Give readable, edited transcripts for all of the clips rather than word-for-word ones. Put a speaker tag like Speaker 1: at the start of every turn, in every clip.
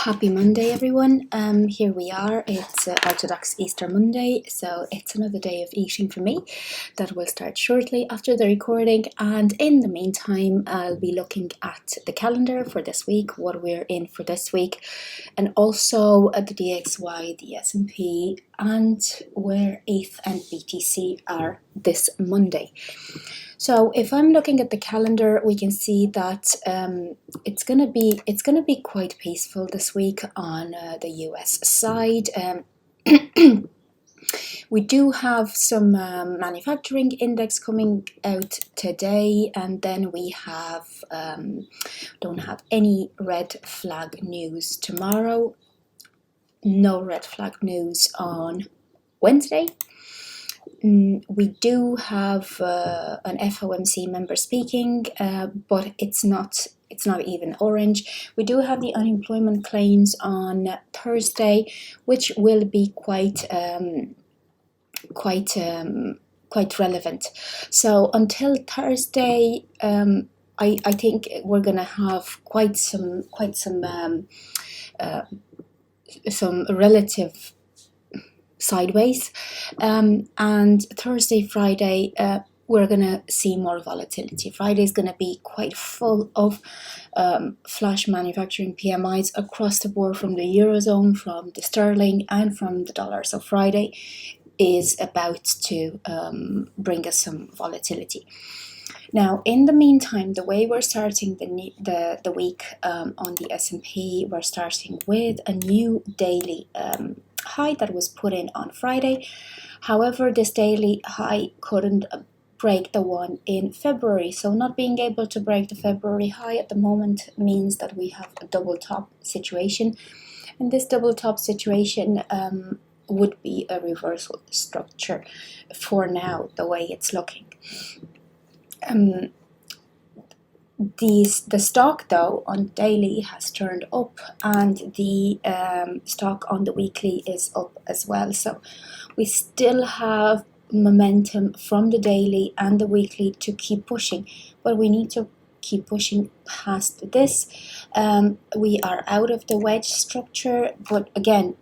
Speaker 1: Happy Monday, everyone. Here we are. It's Orthodox Easter Monday, so it's another day of eating for me. That will start shortly after the recording, and in the meantime, I'll be looking at the calendar for this week, what we're in for this week, and also at the DXY, the S&P, and where ETH and BTC are this Monday. So if I'm looking at the calendar, we can see that it's gonna be quite peaceful this week on the US side. We do have some manufacturing index coming out today, and then we have don't have any red flag news tomorrow. No red flag news on Wednesday. We do have an FOMC member speaking, but it's not even orange. We do have the unemployment claims on Thursday, which will be quite relevant. So until Thursday, I think we're gonna have quite some relative sideways, and Thursday, Friday, we're gonna see more volatility. Friday is gonna be quite full of flash manufacturing PMIs across the board, from the Eurozone, from the sterling, and from the dollar. So Friday is about to bring us some volatility. Now, in the meantime, the way we're starting the week on the S&P, we're starting with a new daily high that was put in on Friday. However, this daily high couldn't break the one in February. So not being able to break the February high at the moment means that we have a double top situation. And this double top situation would be a reversal structure for now, the way it's looking. The stock, though, on daily has turned up, and the stock on the weekly is up as well. So we still have momentum from the daily and the weekly to keep pushing, but we need to keep pushing past this. We are out of the wedge structure, but again,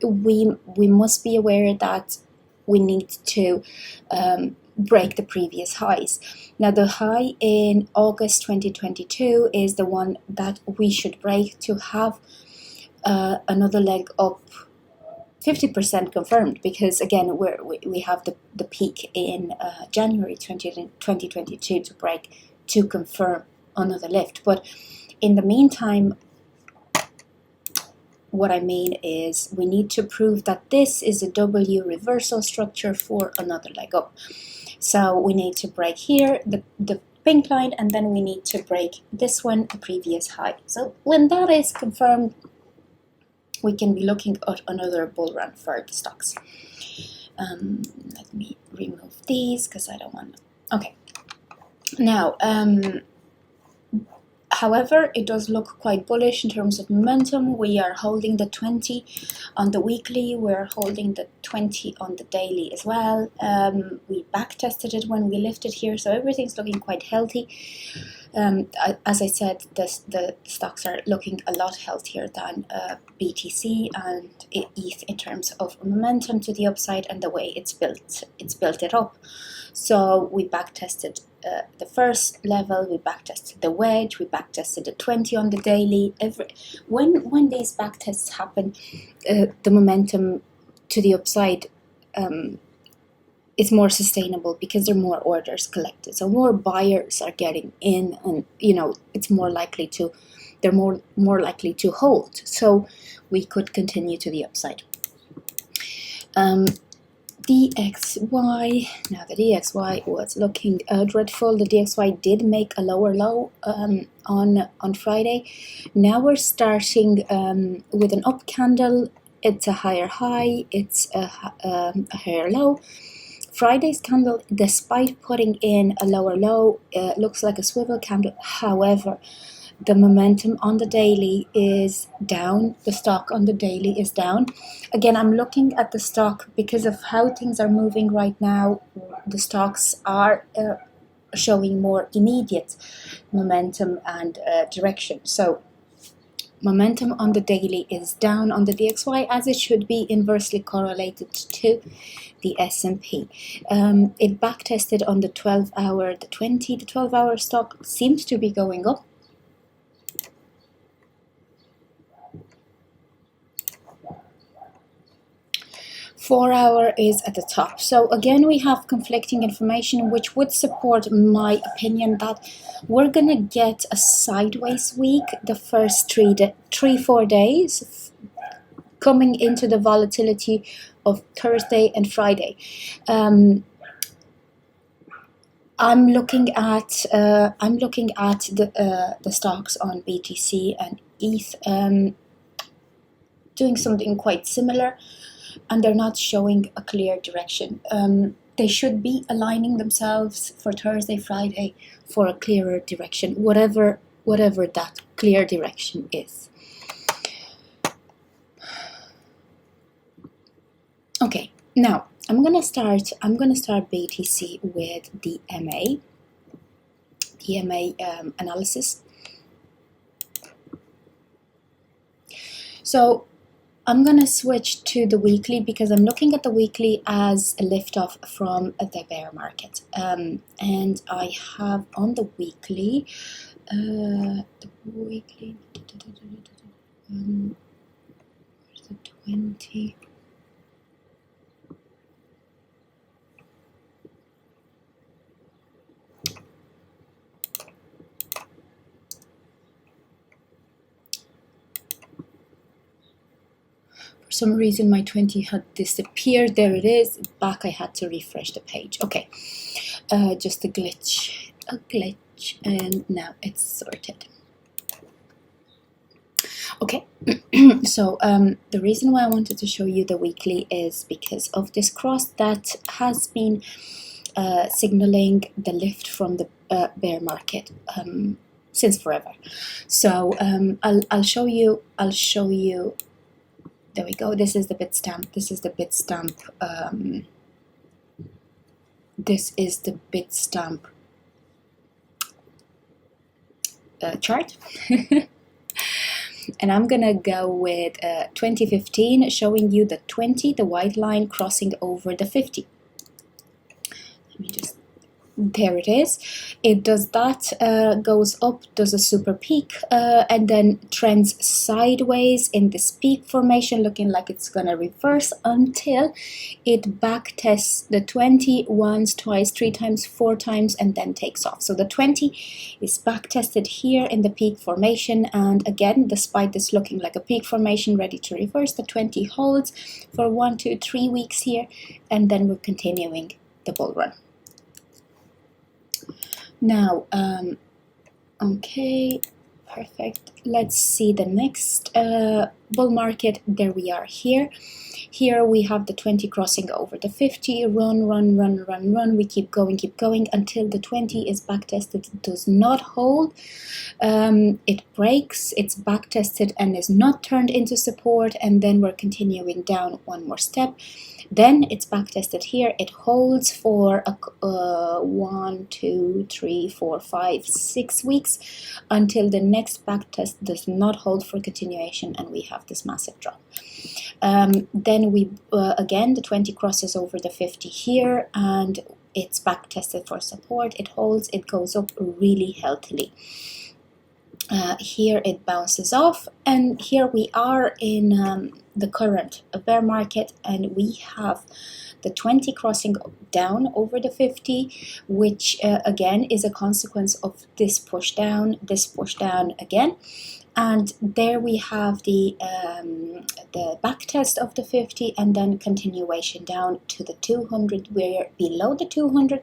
Speaker 1: we must be aware that we need to break the previous highs. Now, the high in August 2022 is the one that we should break to have another leg up 50% confirmed, because again we have the peak in January 2022 to break to confirm another lift. But in the meantime, what I mean is we need to prove that this is a W reversal structure for another leg up. So we need to break here, the pink line, and then we need to break this one, the previous high. So when that is confirmed, we can be looking at another bull run for the stocks. Let me remove these because I don't want to. Okay. Now, however, it does look quite bullish in terms of momentum. We are holding the 20 on the weekly. We're holding the 20 on the daily as well. We back tested it when we lifted here, so everything's looking quite healthy. As I said, the stocks are looking a lot healthier than BTC and ETH in terms of momentum to the upside and the way it's built it up. So we back tested the first level, we back tested the wedge, we back tested the 20 on the daily. When these back tests happen, the momentum to the upside is more sustainable because there are more orders collected, so more buyers are getting in, and it's more likely to more likely to hold. So we could continue to the upside. DXY. Now the DXY was looking dreadful. The DXY did make a lower low on Friday. Now we're starting with an up candle. It's a higher high. It's a higher low. Friday's candle, despite putting in a lower low, looks like a swivel candle. However, the momentum on the daily is down. The stock on the daily is down. Again, I'm looking at the stock because of how things are moving right now. The stocks are showing more immediate momentum and direction. So momentum on the daily is down on the DXY, as it should be, inversely correlated to the S&P. It backtested on the 12-hour, the 12-hour stock seems to be going up. Four-hour is at the top. So again, we have conflicting information, which would support my opinion that we're gonna get a sideways week the first 4 days, coming into the volatility of Thursday and Friday. I'm looking at the stocks on BTC and ETH doing something quite similar, and they're not showing a clear direction. They should be aligning themselves for Thursday, Friday for a clearer direction, whatever that clear direction is. Okay, now I'm gonna start BTC with the MA analysis. So I'm gonna switch to the weekly because I'm looking at the weekly as a lift off from the bear market. And I have on the weekly, where's the 20? For some reason my 20 had disappeared. There it is, back. I had to refresh the page. Okay, just a glitch, and now it's sorted. Okay, so the reason why I wanted to show you the weekly is because of this cross that has been signaling the lift from the bear market since forever. So I'll show you. There we go. This is the Bitstamp. This is the Bitstamp chart. And I'm gonna go with 2015, showing you the 20, the white line crossing over the 50. Let me just, there it is. It does that, goes up, does a super peak, and then trends sideways in this peak formation, looking like it's gonna reverse until it back tests the 20 once, twice, 3 times, 4 times, and then takes off. So the 20 is back tested here in the peak formation, and again, despite this looking like a peak formation ready to reverse, the 20 holds for 1, 2, 3 weeks here, and then we're continuing the bull run. Now, okay, perfect. Let's see the next bull market. There we are here. Here we have the 20 crossing over the 50. Run. We keep going until the 20 is back tested. It does not hold. It breaks. It's back tested and is not turned into support. And then we're continuing down one more step. Then it's back tested here. It holds for 1, 2, 3, 4, 5, 6 weeks until the next back test does not hold for continuation, and we have this massive drop. Then we again, the 20 crosses over the 50 here, and it's back tested for support. It holds. It goes up really healthily. Here it bounces off, and here we are in the current bear market, and we have the 20 crossing down over the 50, which again is a consequence of this push down again. And there we have the back test of the 50, and then continuation down to the 200. We're below the 200.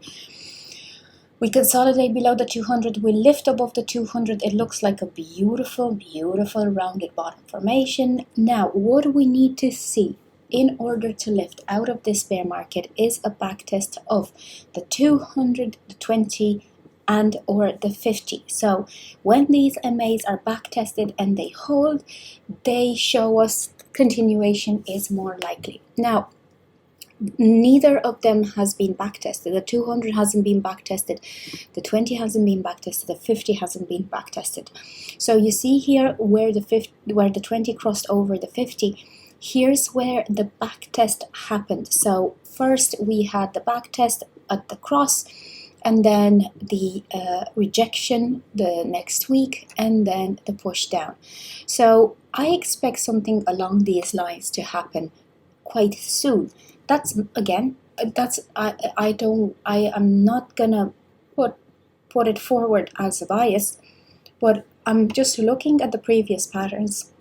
Speaker 1: We consolidate below the 200, we lift above the 200. It looks like a beautiful rounded bottom formation. Now, what do we need to see in order to lift out of this bear market is a back test of the 200, the 20, and or the 50. So when these MAs are back tested and they hold, they show us continuation is more likely. Now, neither of them has been backtested. The 200 hasn't been backtested, the 20 hasn't been backtested, the 50 hasn't been backtested. So you see here where the 20 crossed over the 50. Here's where the backtest happened. So first we had the backtest at the cross, and then the rejection the next week, and then the push down. So I expect something along these lines to happen quite soon. That's again, I am not gonna put it forward as a bias, but I'm just looking at the previous patterns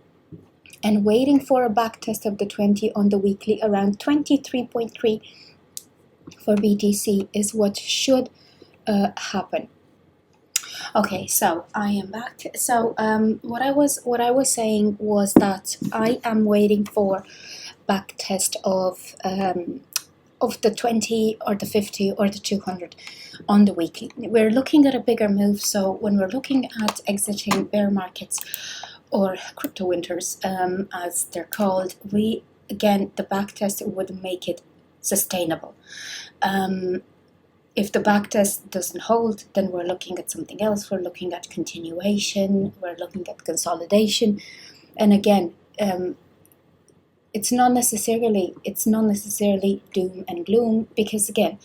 Speaker 1: and waiting for a back test of the 20 on the weekly around 23.3 for BTC is what should happen. Okay, so I am back. So what I was saying was that I am waiting for back test of the 20 or the 50 or the 200 on the weekly. We're looking at a bigger move, so when we're looking at exiting bear markets or crypto winters, as they're called, the back test would make it sustainable. If the backtest doesn't hold, then we're looking at something else. We're looking at continuation, we're looking at consolidation, and again, it's not necessarily doom and gloom, because again,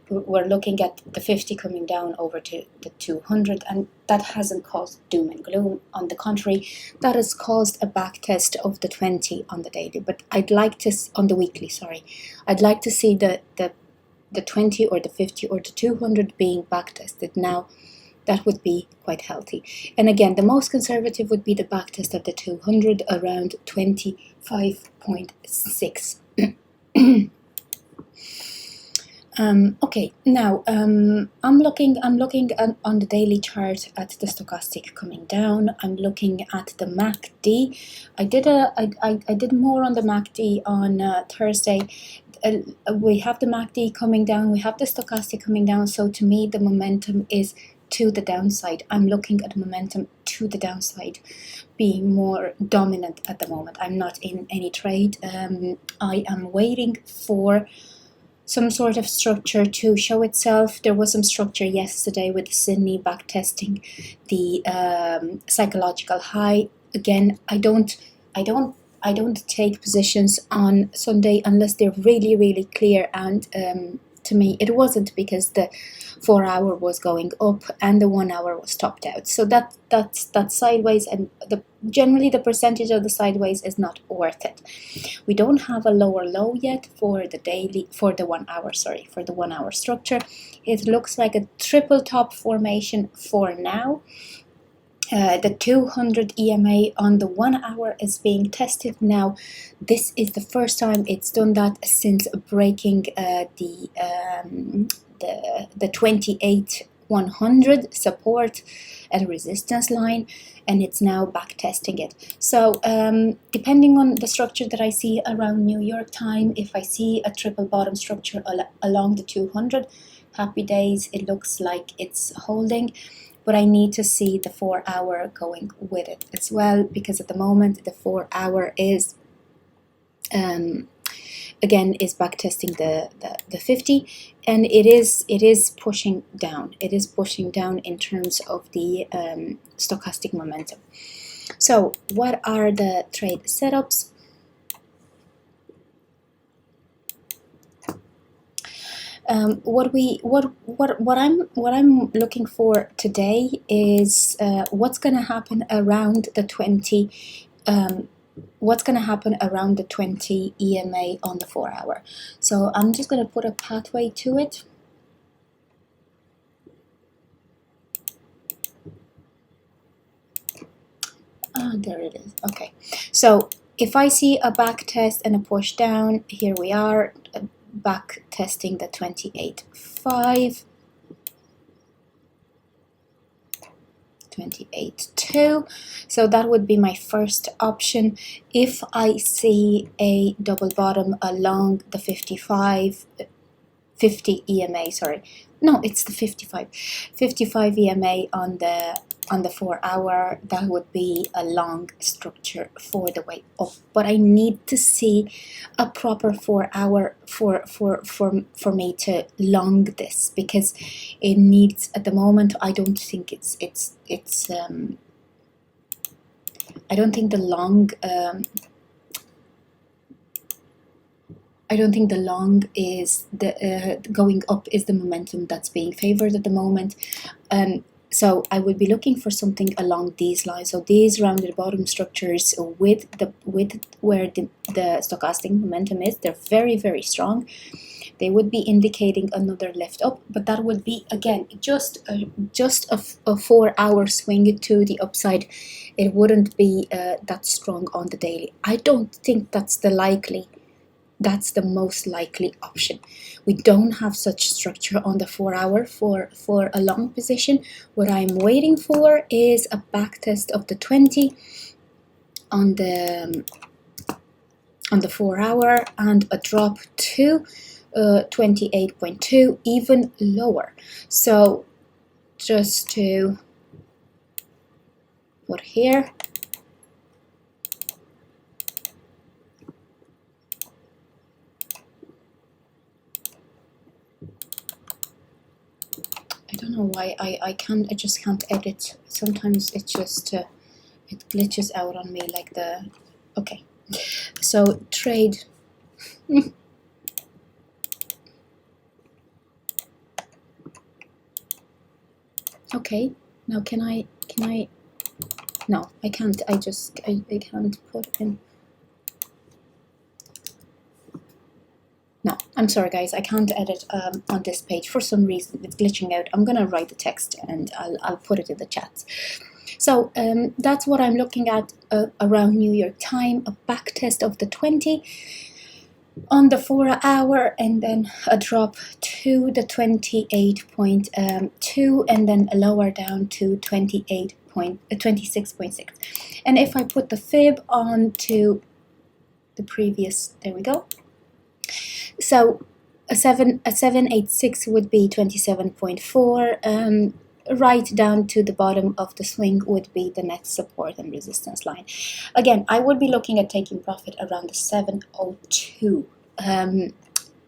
Speaker 1: we're looking at the 50 coming down over to the 200, and that hasn't caused doom and gloom. On the contrary, that has caused a backtest of the 20 on the daily. But I'd like to, on the weekly, sorry, I'd like to see the 20 or the 50 or the 200 being backtested now. That would be quite healthy. And again, the most conservative would be the backtest of the 200 around 25.6. Okay, now I'm looking on the daily chart at the stochastic coming down. I'm looking at the MACD. I did more on the MACD on Thursday. We have the MACD coming down, we have the stochastic coming down, so to me the momentum is to the downside. I'm looking at momentum to the downside being more dominant at the moment. I'm not in any trade. I am waiting for some sort of structure to show itself. There was some structure yesterday with Sydney backtesting the psychological high. Again, I don't take positions on Sunday unless they're really, really clear, and to me it wasn't, because the 4 hour was going up and the 1 hour was topped out. So that's sideways, and generally the percentage of the sideways is not worth it. We don't have a lower low yet for the 1 hour, for the 1 hour structure. It looks like a triple top formation for now. The 200 EMA on the 1 hour is being tested now. This is the first time it's done that since breaking the 28,100 support and resistance line, and it's now back testing it. So depending on the structure that I see around New York time, if I see a triple bottom structure along the 200, happy days, it looks like it's holding. But I need to see the 4 hour going with it as well, because at the moment the 4 hour is again is backtesting the 50, and it is pushing down. It is pushing down in terms of the stochastic momentum. So what are the trade setups? What I'm looking for today is what's going to happen around the 20. What's going to happen around the 20 EMA on the 4 hour. So I'm just going to put a pathway to it. There it is. Okay, so if I see a back test and a push down, here we are, back testing the 28.5, 28.2. So that would be my first option. If I see a double bottom along the 50 EMA, sorry, no, it's the 55 EMA on the on the 4 hour, that would be a long structure for the way up. But I need to see a proper 4 hour for me to long this, because it needs, at the moment, I don't think I don't think the long I don't think the long is the going up is the momentum that's being favored at the moment. So I would be looking for something along these lines. So these rounded bottom structures with where the stochastic momentum is, they're very, very strong. They would be indicating another lift up, but that would be, again, just a 4 hour swing to the upside. It wouldn't be that strong on the daily. I don't think that's the most likely option. We don't have such structure on the 4 hour for a long position. What I'm waiting for is a back test of the 20 on the 4 hour and a drop to 28.2, even lower. So just to put here, I don't know why I just can't edit. Sometimes it just it glitches out on me like the, okay. So trade. Okay, now can I, no, I can't. I can't put in. No, I'm sorry guys, I can't edit on this page. For some reason it's glitching out. I'm gonna write the text and I'll put it in the chat. So that's what I'm looking at around New York time, a back test of the 20 on the 4 hour, and then a drop to the 28.2, and then a lower down to 26.6. And if I put the fib onto the previous, there we go. So a 786 would be 27.4. Right down to the bottom of the swing would be the next support and resistance line. Again, I would be looking at taking profit around the 702. The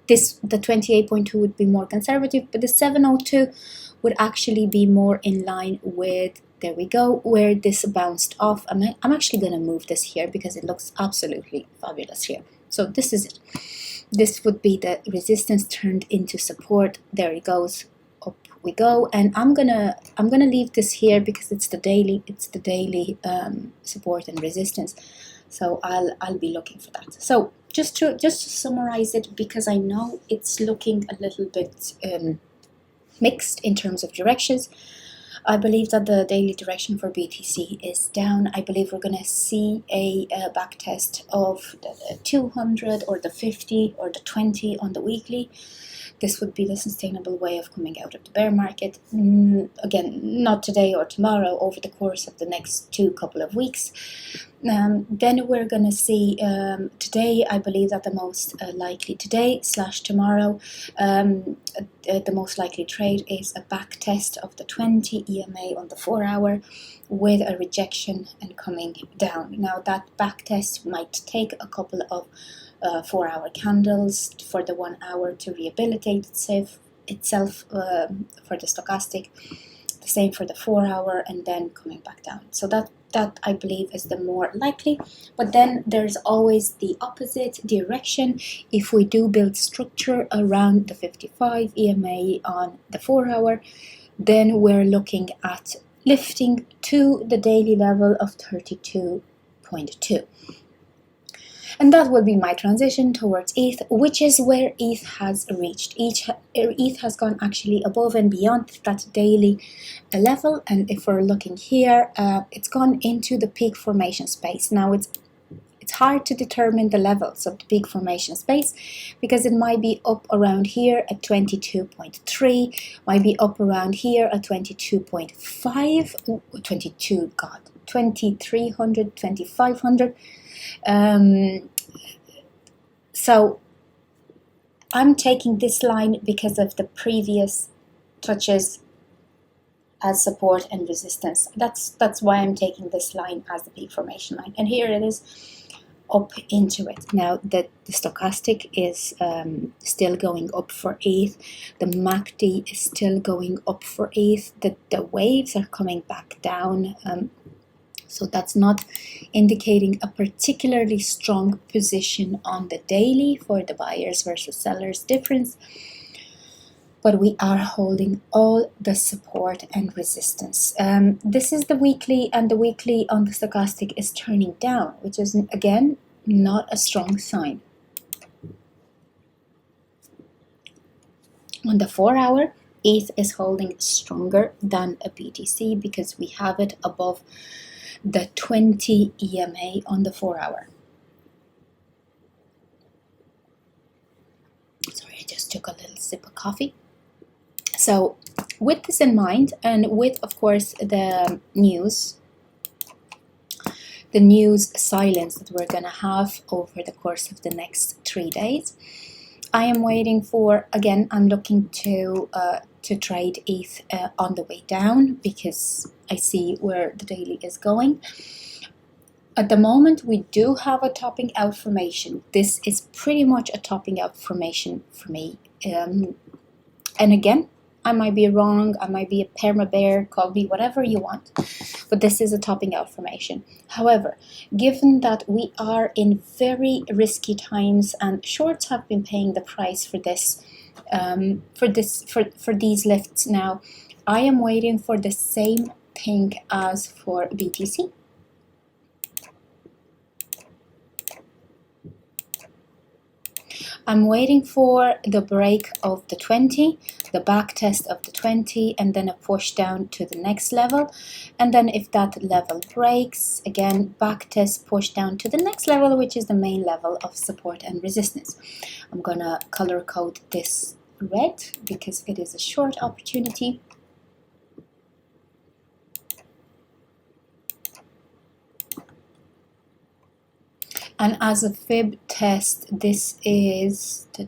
Speaker 1: 28.2 would be more conservative, but the 702 would actually be more in line with, there we go, where this bounced off. I'm actually going to move this here because it looks absolutely fabulous here. So this is it. This would be the resistance turned into support. There it goes. Up we go, and I'm gonna leave this here because it's the daily support and resistance. So I'll be looking for that. So just to summarize it, because I know it's looking a little bit mixed in terms of directions. I believe that the daily direction for BTC is down. I believe we're going to see a back test of the 200 or the 50 or the 20 on the weekly. This would be the sustainable way of coming out of the bear market. Again, not today or tomorrow, over the course of the next couple of weeks. Then we're going to see today, I believe that the most likely today/tomorrow, the most likely trade is a back test of the 20 EMA on the 4 hour with a rejection and coming down. Now that back test might take a couple of 4 hour candles for the 1 hour to rehabilitate itself for the stochastic, the same for the 4 hour, and then coming back down. So that I believe is the more likely. But then there's always the opposite direction. If we do build structure around the 55 EMA on the 4 hour, then we're looking at lifting to the daily level of 32.2. And that will be my transition towards ETH, which is where ETH has reached. ETH has gone actually above and beyond that daily level. And if we're looking here, it's gone into the peak formation space. Now it's hard to determine the levels of the peak formation space because it might be up around here at 22.3, might be up around here at 22.5, 2300, 2500. So I'm taking this line because of the previous touches as support and resistance. That's why I'm taking this line as the peak formation line, and here it is up into it. Now the stochastic is still going up for ETH, the MACD is still going up for ETH, the waves are coming back down, so that's not indicating a particularly strong position on the daily for the buyers versus sellers difference, but we are holding all the support and resistance. This is the weekly, and the weekly on the stochastic is turning down, which is again not a strong sign. On the 4-hour, ETH is holding stronger than a BTC because we have it above the 20 EMA on the 4-hour. Sorry, I just took a little sip of coffee. So with this in mind, and with, of course, the news silence that we're going to have over the course of the next 3 days, I am waiting for, again, I'm looking to trade ETH on the way down because I see where the daily is going. At the moment, we do have a topping out formation. This is pretty much a topping out formation for me. And again, I might be wrong, I might be a perma bear, call me whatever you want, but this is a topping out formation. However, given that we are in very risky times and shorts have been paying the price for this, for these lifts now, I am waiting for the same thing as for BTC. I'm waiting for the break of the 20, the back test of the 20, and then a push down to the next level. And then if that level breaks, again, back test, push down to the next level, which is the main level of support and resistance. I'm gonna color code this red because it is a short opportunity. And as a fib test, this is, there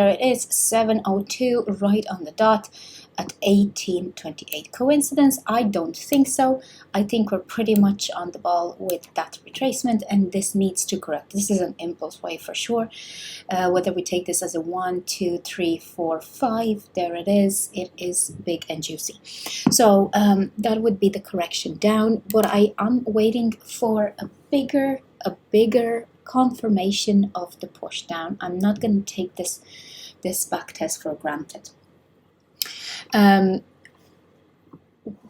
Speaker 1: it is, 702 right on the dot at 1828. Coincidence? I don't think so. I think we're pretty much on the ball with that retracement, and this needs to correct. This is an impulse wave for sure. Whether we take this as a 1, 2, 3, 4, 5, there it is big and juicy. So that would be the correction down, but I am waiting for a bigger confirmation of the push down. I'm not going to take this back test for granted.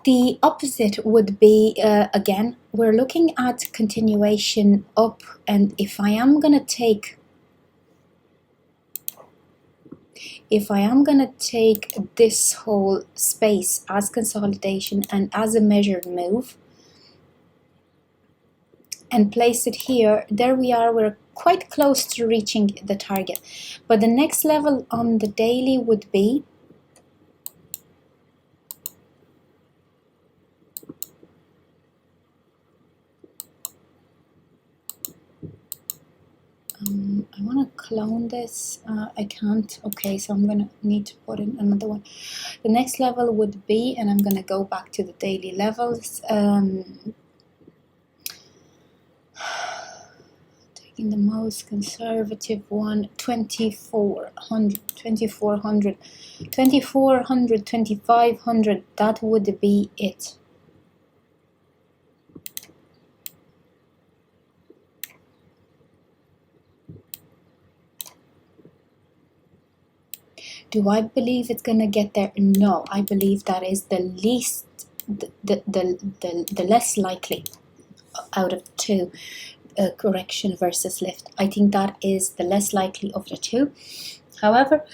Speaker 1: The opposite would be, again, we're looking at continuation up, and if I am going to take this whole space as consolidation and as a measured move and place it here, there we are, we're quite close to reaching the target. But the next level on the daily would be I want to clone this. I can't. Okay, so I'm going to need to put in another one. The next level would be, and I'm going to go back to the daily levels. Taking the most conservative one, 2400, 2400, 2400, 2500. That would be it. Do I believe it's gonna get there? No, I believe that is the least, the less likely out of the two, correction versus lift. I think that is the less likely of the two. However,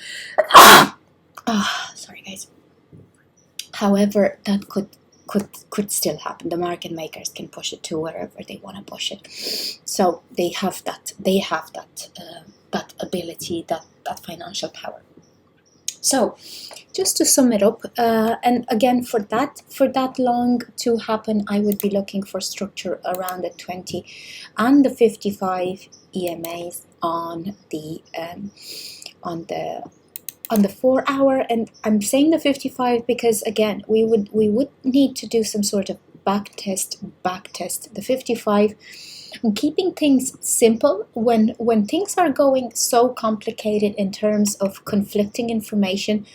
Speaker 1: sorry guys. However, that could still happen. The market makers can push it to wherever they want to push it. So they have that that ability, that financial power. So just to sum it up, and again, for that long to happen, I would be looking for structure around the 20 and the 55 EMAs on the on the 4 hour, and I'm saying the 55 because again we would need to do some sort of back test the 55. I'm keeping things simple when things are going so complicated in terms of conflicting information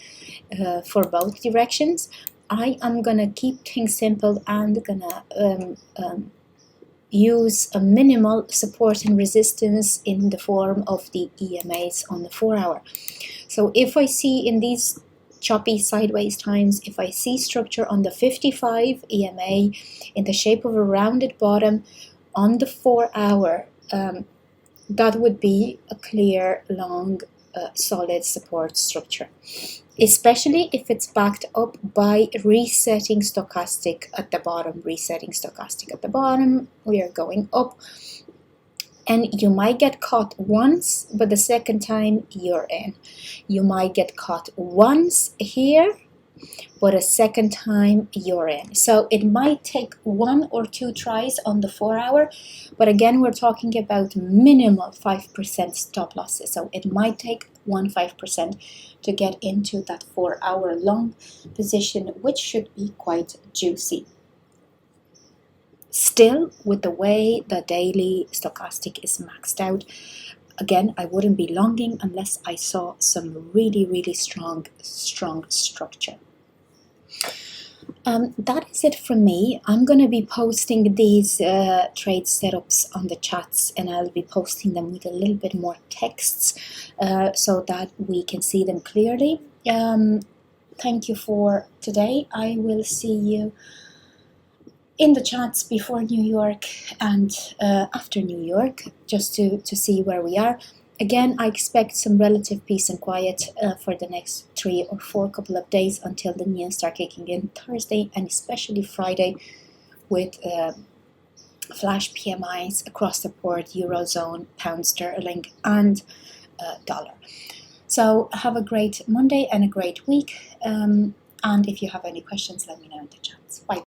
Speaker 1: for both directions. I am gonna keep things simple and gonna use a minimal support and resistance in the form of the EMAs on the 4 hour. So if I see in these choppy sideways times, if I see structure on the 55 EMA in the shape of a rounded bottom on the 4 hour, that would be a clear, long, solid support structure, especially if it's backed up by resetting stochastic at the bottom. We are going up, and you might get caught once, but the second time you're in. You might get caught once here, but a second time you're in. So it might take 1 or 2 tries on the 4 hour, but again we're talking about minimal 5% stop losses. So it might take 5% to get into that 4 hour long position, which should be quite juicy. Still, with the way the daily stochastic is maxed out, again, I wouldn't be longing unless I saw some really strong structure. That is it from me. I'm going to be posting these trade setups on the chats, and I'll be posting them with a little bit more texts so that we can see them clearly. Thank you for today. I will see you in the chats before New York and after New York, just to see where we are. Again, I expect some relative peace and quiet for the next 3 or 4 couple of days until the news start kicking in Thursday and especially Friday with flash PMIs across the board, Eurozone, pound sterling and dollar. So have a great Monday and a great week. And if you have any questions, let me know in the chats. Bye.